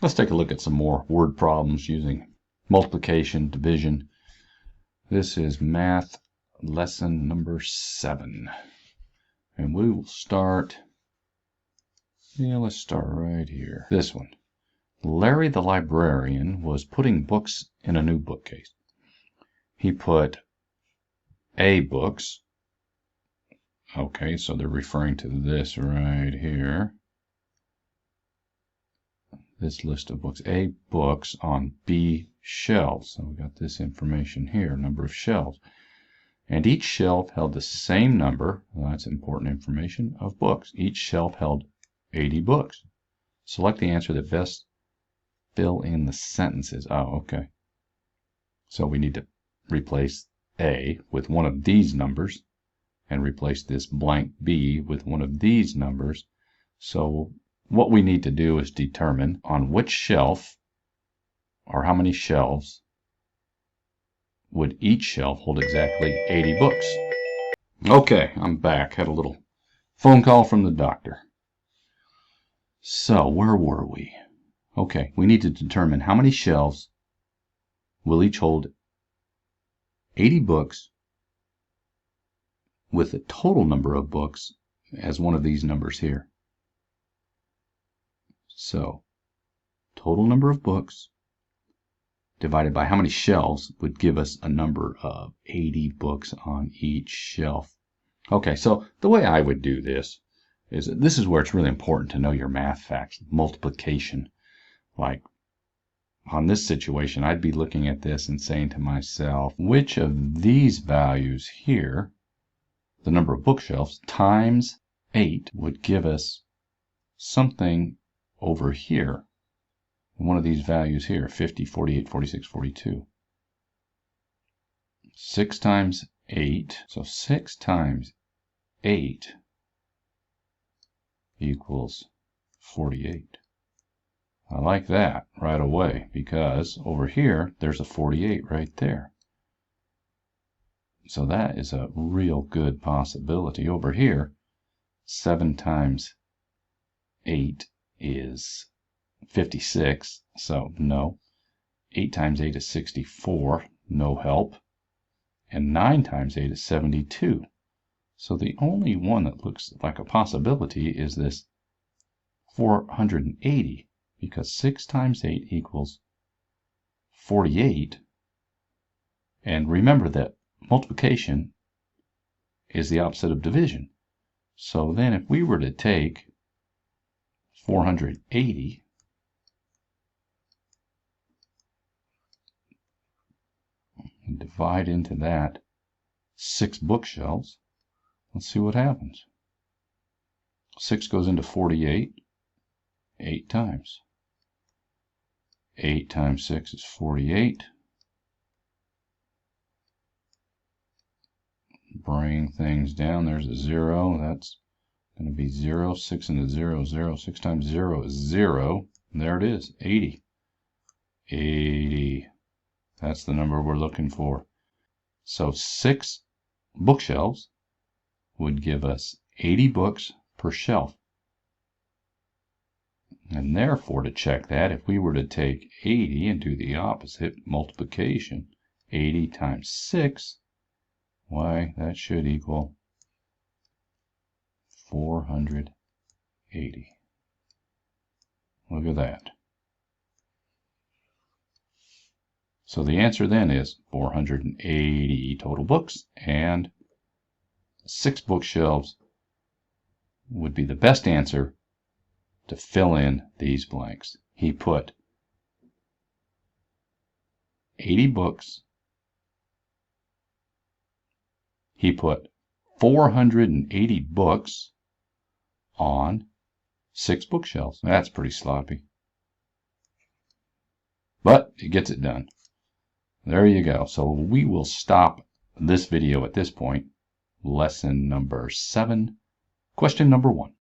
Let's take a look at some more word problems using multiplication, division. This is math lesson number 7. And we will start, let's start right here. This one. Larry the librarian was putting books in a new bookcase. He put A books. Okay, so they're referring to this right here. This list of books, A books on B shelves. So we got this information here, number of shelves. And each shelf held the same number, well, that's important information, of books. Each shelf held 80 books. Select the answer that best fill in the sentences. Oh, okay. So we need to replace A with one of these numbers and replace this blank B with one of these numbers. So what we need to do is determine on which shelf, or how many shelves, would each shelf hold exactly 80 books. Okay, I'm back. Had a little phone call from the doctor. So where were we? Okay, we need to determine how many shelves will each hold 80 books with the total number of books as one of these numbers here. So, total number of books divided by how many shelves would give us a number of 80 books on each shelf. Okay, so the way I would do this is where it's really important to know your math facts, multiplication. Like on this situation, I'd be looking at this and saying to myself, which of these values here, the number of bookshelves, times 8 would give us something over here, one of these values here, 50, 48, 46, 42. 6 times 8, so 6 times 8 equals 48. I like that right away because over here, there's a 48 right there. So that is a real good possibility. Over here, 7 times 8 is 56, so no. 8 times 8 is 64, no help. And 9 times 8 is 72. So the only one that looks like a possibility is this 480, because 6 times 8 equals 48. And remember that multiplication is the opposite of division. So then if we were to take 480 and divide into that 6 bookshelves, let's see what happens. 6 goes into 48 8 times. 8 times 6 is 48. Bring things down. There's a 0. That's going to be 0. 6 into 0, 0. 6 times 0 is 0. And there it is, 80. 80. That's the number we're looking for. So 6 bookshelves would give us 80 books per shelf. And therefore, to check that, if we were to take 80 and do the opposite multiplication, 80 times 6, why, that should equal 480. Look at that. So the answer then is 480 total books, and 6 bookshelves would be the best answer to fill in these blanks. He put 80 books. He put 480 books on 6 bookshelves. That's pretty sloppy. But it gets it done. There you go. So we will stop this video at this point. Lesson number 7. Question number 1.